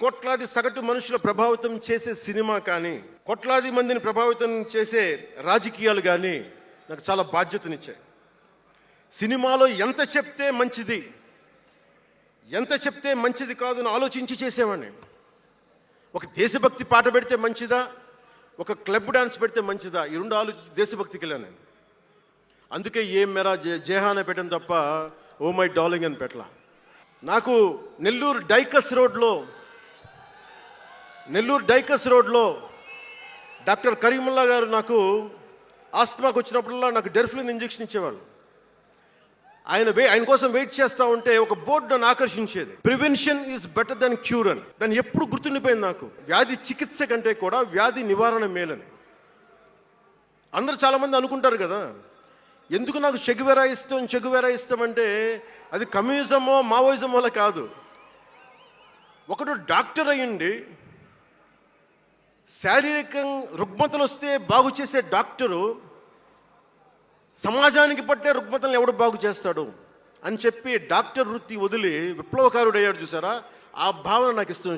కోట్లాది సగటు మనుషుల ప్రభావితం చేసే సినిమా కానీ, కోట్లాది మందిని ప్రభావితం చేసే రాజకీయాలు కానీ నాకు చాలా బాధ్యతనిచ్చాయి. సినిమాలో ఎంత చెప్తే మంచిది, ఎంత చెప్తే మంచిది కాదని ఆలోచించి చేసేవాడిని. ఒక దేశభక్తి పాట పెడితే మంచిదా, ఒక క్లబ్ డాన్స్ పెడితే మంచిదా, ఈ రెండు ఆలోచించి దేశభక్తికి వెళ్ళాను నేను. అందుకే ఏం మెరా జేహానే పెట్టాను తప్ప ఓ మై డార్లింగ్ అని పెట్టలా. నాకు నెల్లూరు డైకస్ రోడ్లో డాక్టర్ కరీముల్లా గారు నాకు ఆస్తమాకు వచ్చినప్పుడల్లా నాకు డెర్ఫ్లిన్ ఇంజెక్షన్ ఇచ్చేవాళ్ళు. ఆయన కోసం వెయిట్ చేస్తూ ఉంటే ఒక బోర్డు నన్ను ఆకర్షించేది, prevention is better than cure అని. దాన్ని ఎప్పుడు గుర్తుండిపోయింది నాకు. వ్యాధి చికిత్స కంటే కూడా వ్యాధి నివారణ మేలని. అందరూ చాలామంది అనుకుంటారు కదా, ఎందుకు నాకు చెగువెరా ఇష్టం అంటే అది కమ్యూనిజమో మావోయిజమో వల్ల కాదు. ఒకడు డాక్టర్ అయ్యండి, శారీరక రుగ్మతలు వస్తే బాగు చేసే డాక్టరు సమాజానికి పట్టే రుగ్మతలను ఎవడు బాగు చేస్తాడు అని చెప్పి డాక్టర్ వృత్తి వదిలి విప్లవకారుడు అయ్యాడు చూసారా, ఆ భావన నాకు ఇస్తుంది.